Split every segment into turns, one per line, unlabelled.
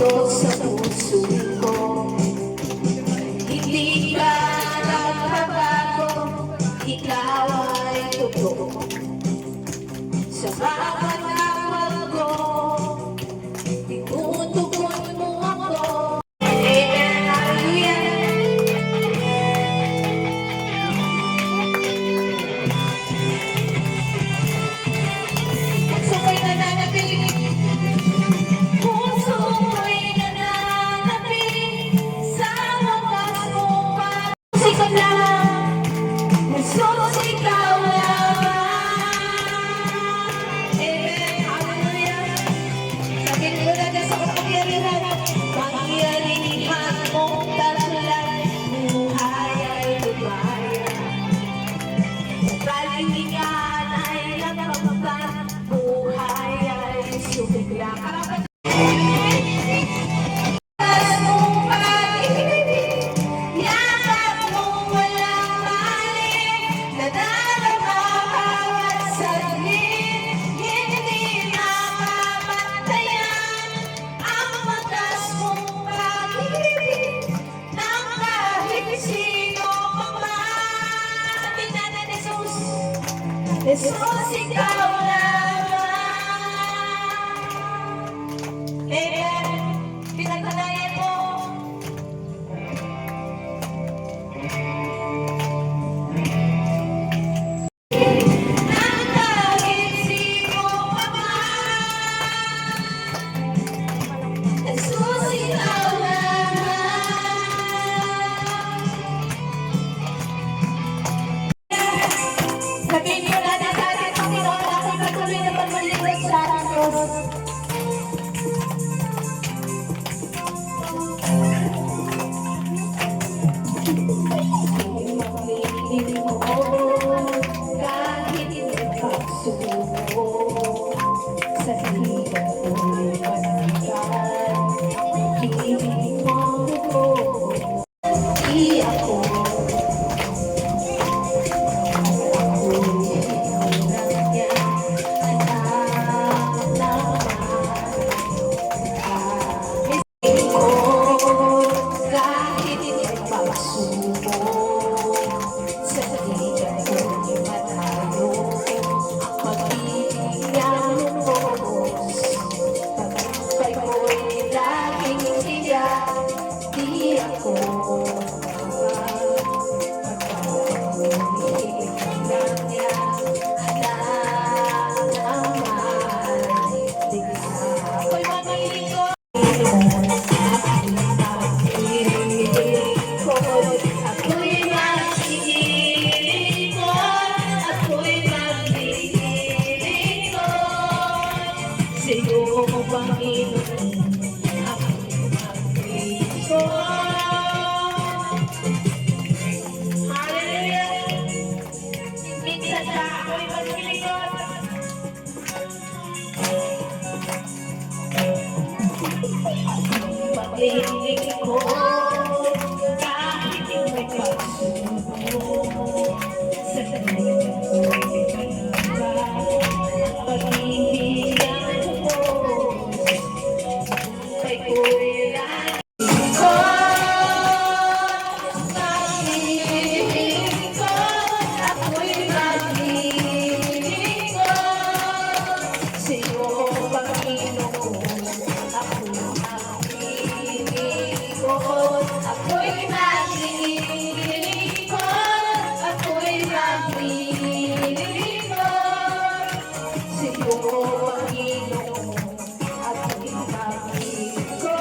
Diyos sa puso ko. Hindi ka nagbabago, ikaw ay totoo. Sa bawat awal ko, tinutugon mo ako. Amen, hallelujah. Puso ko'y nananabili, puso ko'y nananabili sa wakas mong pag-musika lang, puso ikaw lamang. Amen, hallelujah. Sabihin ko na sa kapangyarihan, pangyarihan mong tagulan, buhay ay lumaya. Kalingan ay nagpapagpan, buhay ay sumigla. Taas mong pag-ibig, yakap mong walang mali, nadarama bawat saglit, hindi makapantayan ang wagas mong pag-ibig ng kahit sino pa man. Tingnan na Jesus, Jesus, ikaw lamang. Amen. Pinagpalayan mo. Nang kahit sino pa man, Jesus, ikaw lamang. Sabihin niyo na sa ating Panginoon, aking patuloy na pagmaliwas sa ating Diyos. Hindi mo kahit ipagsuko sa hilang ko'y panagan. Hindi mo ako, di ako. Pag-ibig ko, kahit may pagsuko, sa talingan ko'y panagan. Pag-ibig ko, kay ko'y lagi ko. Pag-ibig ko, ako'y mag-ibig ko. Sa'yo, Panginoon, ako'y maglilingkod, ako'y maglilingkod. Sa'yo, Panginoon, ako'y maglilingkod.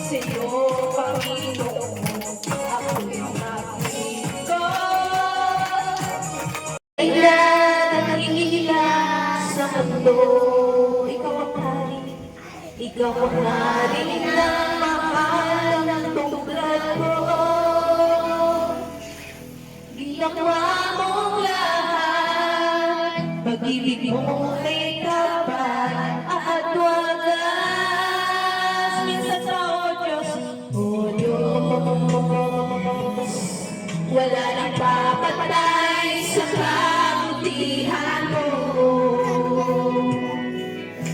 Sa'yo, Panginoon, ako'y maglilingkod. Ay na nakikita sa mundo, ikaw ang hari. Ikaw ang narinig ng mahal ng tungkad ko. Ginawa mong lahat, pag-ibig mo ay tapat at wagas. Minsan sa Diyos, Diyos, wala nang papatay sa kabutihan mo.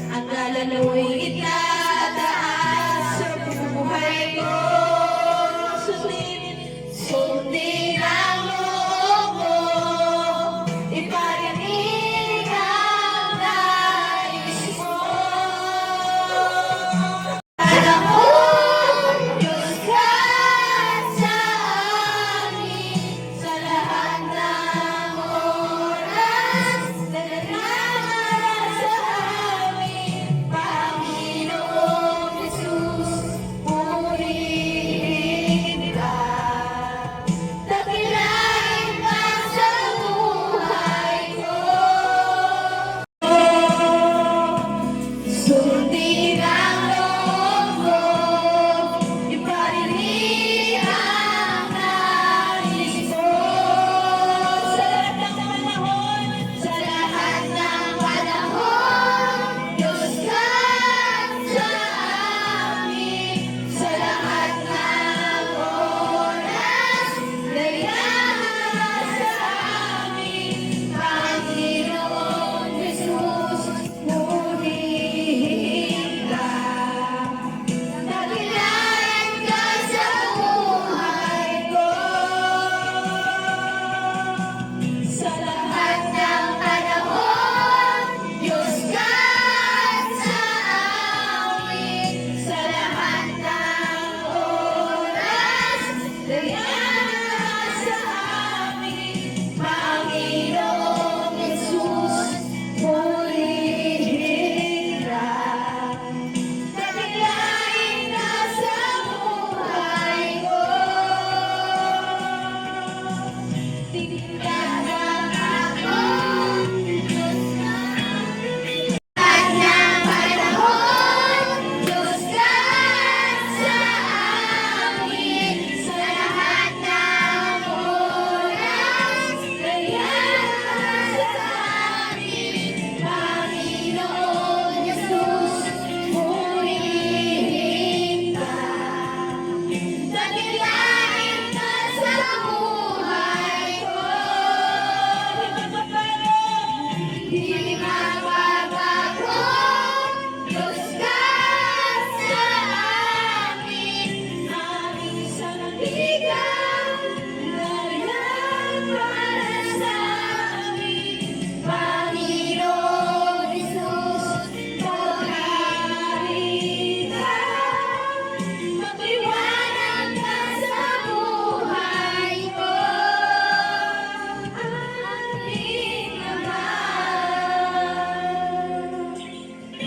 Ang ngalan mo'y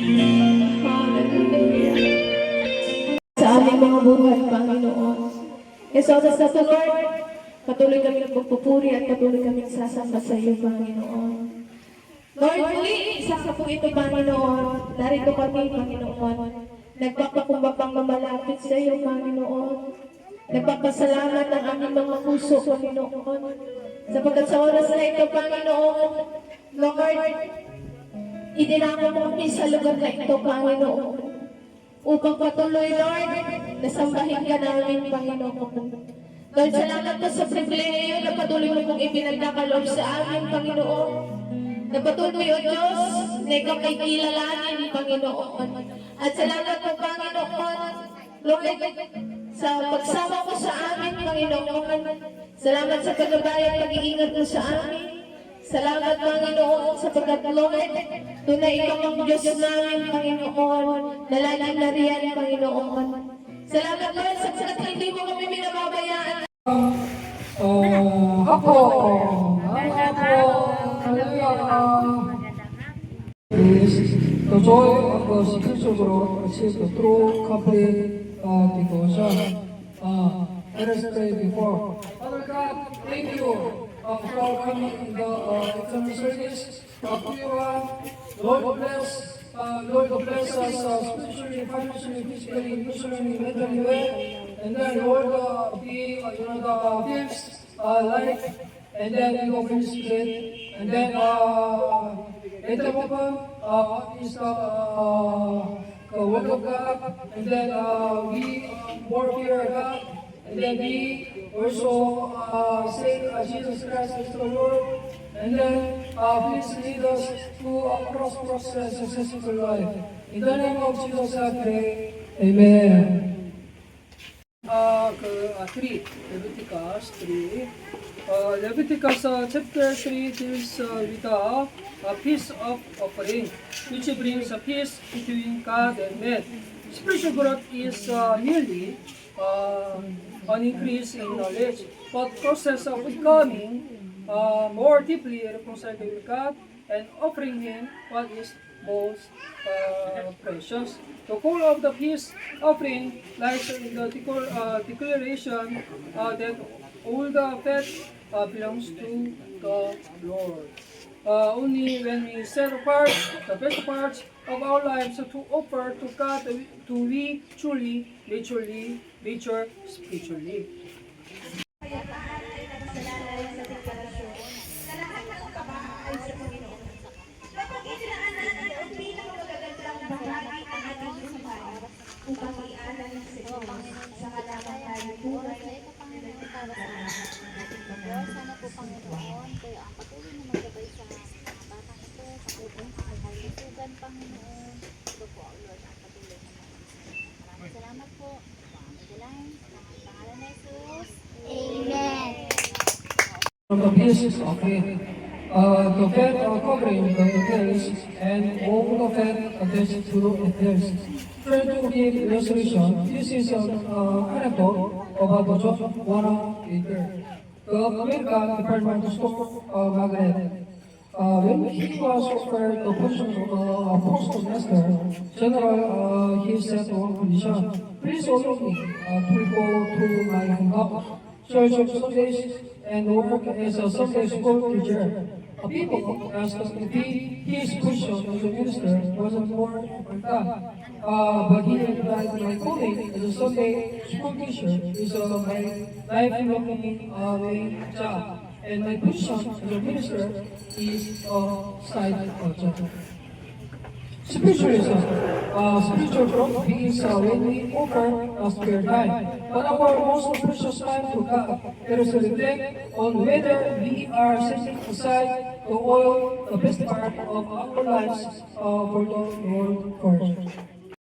Hallelujah. Sa aming mga buhay, Panginoon. Yes, oras na to, Lord. Patuloy kami magpupuri at patuloy kami sasamba sa iyo, Panginoon. Lord, muli, isa sa po ito, Panginoon. Narito kami, Panginoon. Nagpapakumbapang mamalapit sa iyo, Panginoon. Nagpapasalamat ang aming mga puso, Panginoon. Sapagkat sa oras na ito, Panginoon, Lord, idinako mo kami sa lugar na ito, Panginoon. Upang patuloy, Lord, nasambahin ka namin, Panginoon. Lord, salamat po sa pribileyo na patuloy mo kong ipinagdakalob sa amin, Panginoon. Na patuloy, O Diyos, na ikaw ay kilalanin, Panginoon. At salamat po, Panginoon, Lord, sa pagsama mo sa amin, Panginoon. Salamat sa pagabay at pag-iingat mo sa amin. Salamat, Panginoon, sapagkat, Lord, tunay ikaw ang Diyos namin, Panginoon, na laging nariyan, Panginoon. Salamat, Lord, sapagkat hindi mo kami binababayaan.
Ako, is the joy of the spiritual achieved through complete devotion. Let us pray before. Father God, thank you for coming in the exam service. Lord bless us spiritually, financially, physically, emotionally, mentally well. And then Lord, be the gifts light, and then we go finish it. And then later on is the word of God. And then we work here, God. And then we also say Jesus Christ is the Lord. And then please lead us to a prosperous and successful life. In the name of Jesus I pray. Amen. 3, Leviticus 3. Leviticus chapter 3 deals with a peace of offering, which brings a peace between God and man. Spiritual growth is merely an increase in knowledge, but process of becoming more deeply reconciled with God and offering Him what is most precious. The goal of the peace offering lies in the declaration that all the faith belongs to the Lord. Only when we set apart the best parts of our lives to offer to God do we truly, literally, mature spiritually.
Kapag inilaanan ang pinakamagagandang bahagi ng ating buhay upang i-alay sa iyo, Panginoon, sa kalaman tayo buhay
Sana po, Panginoon, kayo ang patuloy na maggabay sa mga bata nito, sa kanyang kalusugan, Panginoon. Ito po, Lord, ang patuloy na magbibigay. Maraming salamat po. Dalangin sa pangalan ni Jesus. Amen.
From the peace offering, the faith covering the entails and all the faith attached to the entails. Trying to give resolution, this is an anecdote about the John Warner Baker. The American Department Store Magnet. When he was offered the position of postmaster general, he said one condition: please allow me to go to my home, church of Sundays, and work as a Sunday school teacher. People asked if his position as a minister wasn't more important. But he replied, my calling as a Sunday school teacher is my lifelong main job. And my position as a minister is a side job. Spiritualism, spiritual growth begins when we offer a spare time. But our most precious time to God, let us reflect on whether we are setting aside the oil, the best part of our lives for the Lord first.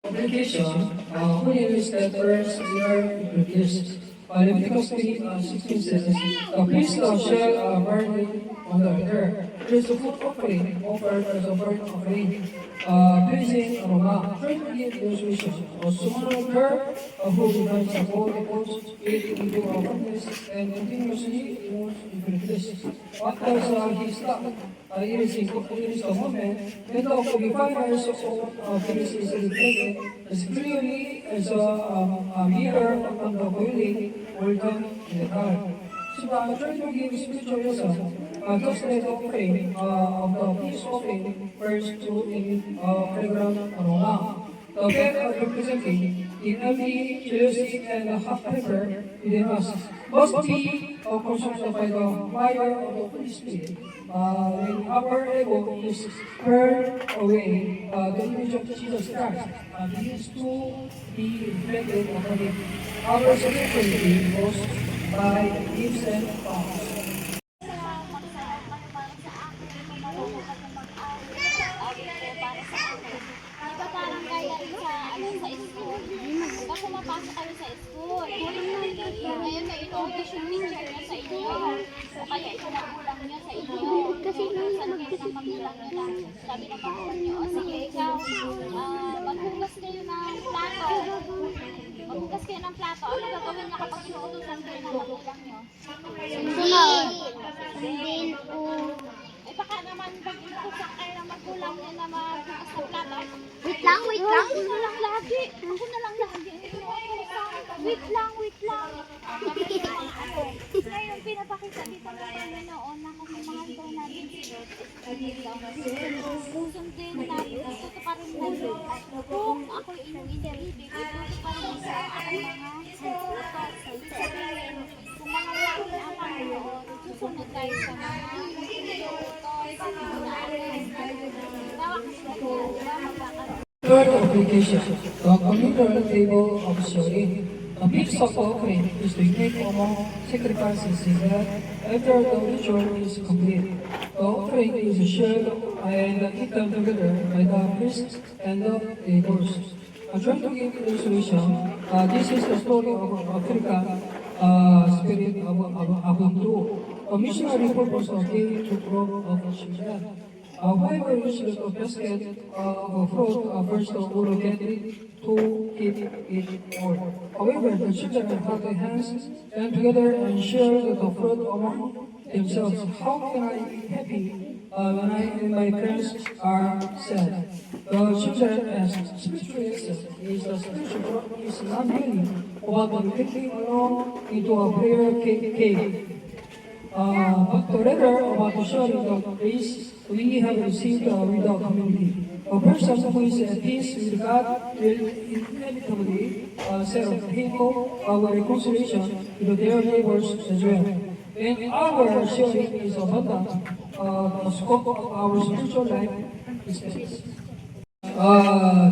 Application, holiness that burns near the gifts. Leviticus 3:16 says, the priest shall burn it on the altar. It is a food offering offered as a burnt offering, pleasing aroma. Try to give illustration. A small herb who divides the whole puts it into a furnace and continuously moves different dishes. What does he stop? It is the moment when the refiner's own finish is reflected as clearly as a mirror on the boiling molten in the car. So I'm trying to give spiritual lesson. Just like offering of the peace offering first to in fragrant aroma. The fact of representing the envy, jealousy, and the hot pepper within us must be consumed by the fire of the Holy Spirit. When our ego is burned away, the image of Jesus Christ begins to be reflected upon it. Our spirituality goes by leaps and bounds.
Diba parang kaya rin sa, ano, sa school? Diba pumapasok kami sa school? Ngayon may in-order yung teacher niya sa inyo. O kaya ito magulang niya sa inyo. Kasi nang ng magulang niya na sabi ng magulang niyo, o sige ikaw, maghugas kayo ng plato. Maghugas kayo ng plato. Ano gagawin niya kapag inuutosan kayo ng magulang niyo? Sundin po. Eh baka naman pag inuutosan kayo ng magulang niya na maghugas ng plato. Wait lang. Ako na lang lagi. Wait lang. Ngayon, pinapakita dito ng Panginoon na kung mahal daw natin si Lord, susundin natin, tutuparin natin. Kung ako inyong inibig, tutuparin sa aking mga utos. Kung mga laki na ang Panginoon, susunod tayo sa mga utos na aking bawa kasi magkakaroon.
Third application, the communal table of sharing. A mix of offering is to make among sacrifices in that after the ritual is complete. The offering is shared and eaten together by the priests and the laborers. Trying to give illustration, this is the story of African spirit of Ubuntu. A missionary purpose of giving to group of children. However, usually the basket of fruit first would get it to keep it all. However, the children have their hands and together and share the fruit among themselves. How can I be happy when I and my friends are sad? The children ask, spiritual essence is the spiritual is not merely about reflecting alone into a prayer cave. But rather about sharing the grace we have received with our community. A person who is at peace with God will inevitably set a table of reconciliation with their neighbors as well. And our sharing is abundant. The scope of our spiritual life is peace.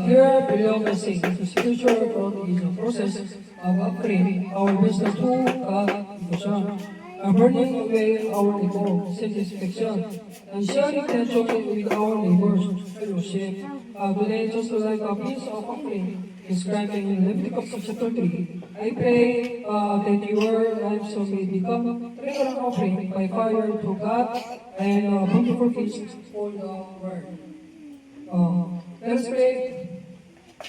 Here below message, the spiritual growth is a process of upgrading our best to God devotion. Burning away our ego, satisfaction, and sharing the joy with our neighbors, fellowship. Today, just like a piece of offering described in Leviticus chapter 3, I pray that your lives may become regular offering by fire to God and a beautiful feast for the world. Let us pray.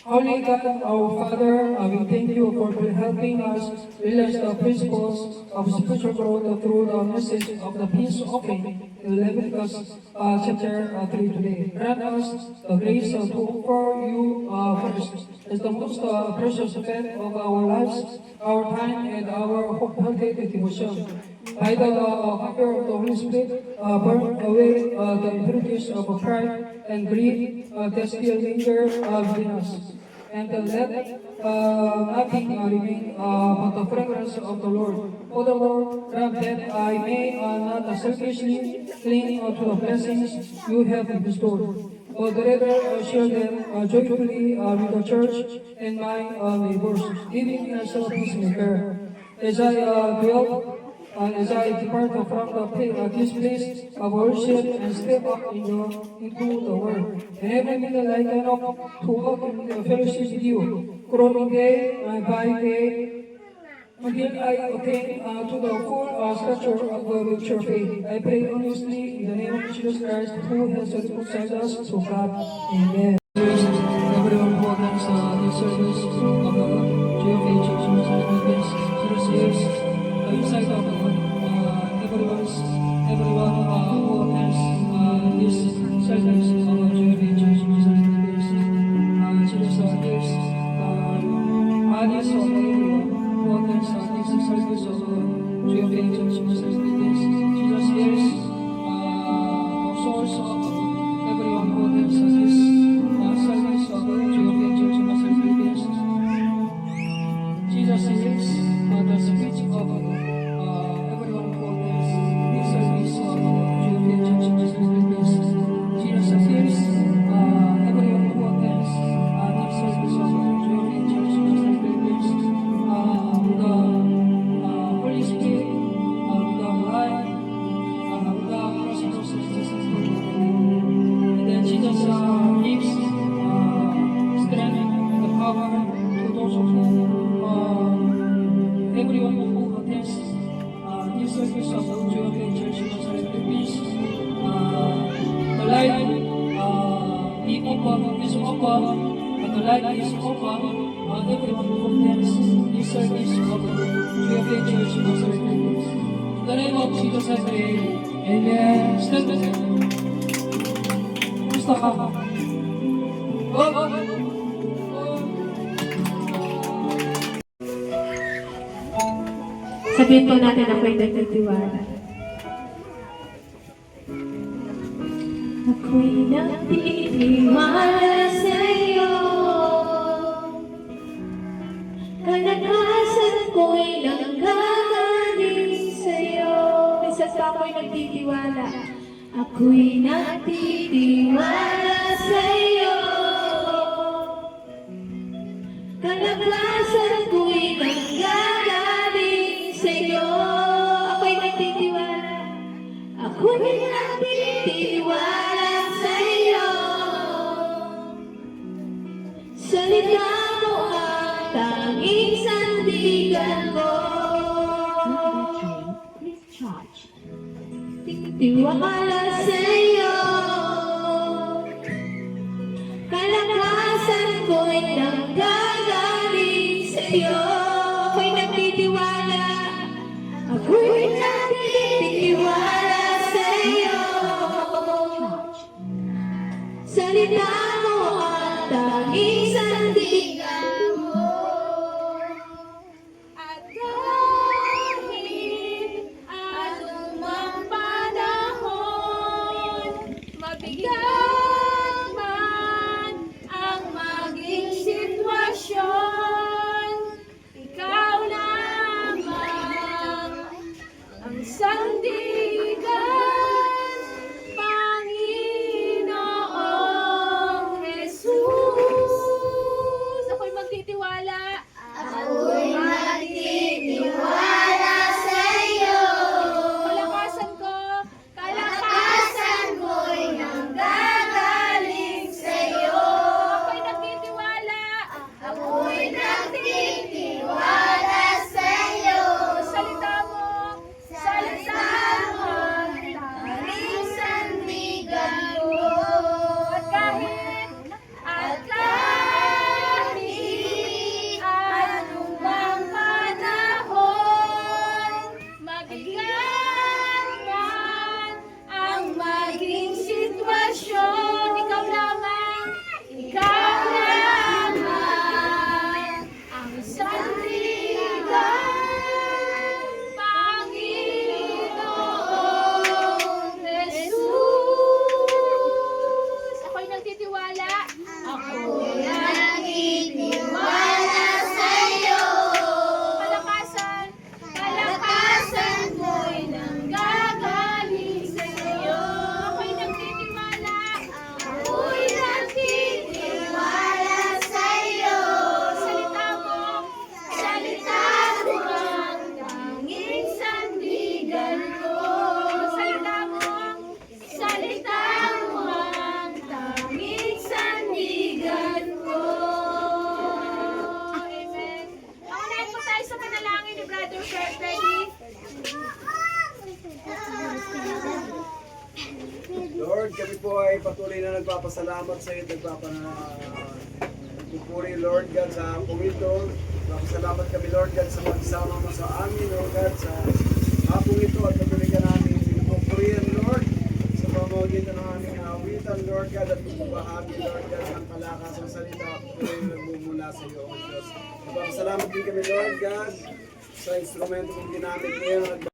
Holy God, our Father, we thank you for helping us realize the principles of spiritual growth through the message of the peace offering in Leviticus chapter 3 today. Grant us the grace to offer you first as the most precious event of our lives, our time, and our wholehearted devotion. By the power of the Holy Spirit, burn away the impurities of pride and greed that still linger within us. And let nothing remain but the fragrance of the Lord. O the Lord, grant that I may not selfishly cling to the blessings you have bestowed, but rather share them joyfully with the church and my neighbors, living in a self-peacemaker. As as I depart from this place of worship and step up into the world, and every minute I can up to walk in the fellowship with you, growing day by day, Until I attain to the full stature of the mature faith, I pray earnestly in the name of Jesus Christ, who has reconciled us to God. Amen. Everyone who attends this service of the GFA Church in the Philippines, Jesus is inside of everyone who attends this service of the GFA Church in the Philippines. Jesus is Alice of everyone who attends this service of the GFA Church in the Philippines. Jesus is the source of everyone who attends this service of the GFA Church in the Philippines. Jesus is the speech of everyone who attends this service of the GFA Church in the Philippines. Jesus is everyone who attends this service of the GFA Church in the Philippines. The Holy Spirit, the light, the cross of Jesus Christ. And then Jesus gives strength and the power to those who, everyone who attends this service of the GFA Church in the Philippines. The light is open, and the light is open. Everyone who attends this service of the GFA Church in the Philippines. In the name of Jesus I pray. Amen. Stand with me. Kumusta ka?
Sabihin po natin ako'y nagtitiwala. Ako'y nagtitiwala sa'yo. Kalakasan ko'y nanggagaling sa'yo. Minsan pa ako'y nagtitiwala. Ako'y nagtitiwala sa'yo. Kalakasan ko'y nanggagaling sa'yo. Ako'y nagtitiwala. Ako'y nagtitiwala sa'yo. Salita mo ang tanging sandigan ko. Tiwala sa'yo. Kalakasan ko'y nanggagaling sa'yo. Ako'y nagtitiwala. Ako'y nagtitiwala sa'yo. Salita mo ang tanging sandigan mo.
At kahit anumang panahon, mabigat man ang maging sitwasyon, ikaw lamang ang sandigan, Panginoong Jesus. Ako'y magtitiwala. Ako'y magtitiwala sa'yo. Kalakasan ko'y nanggaling
ay patuloy na nagpapasalamat sa iyo, nagpupuri Lord God sa hapong ito. Nagpapasalamat kami Lord God sa magsama mo sa amin, Lord God, sa hapong ito at patuloy ka namin pinupurihan Lord sa pamamagitan ng aming awitan Lord God at pagbabahagi Lord God ng kalakas ng salita patuloy na nagmumula sa iyo, O Diyos. Nagpapasalamat din kami Lord God sa instrumento kong ginamit ngayon.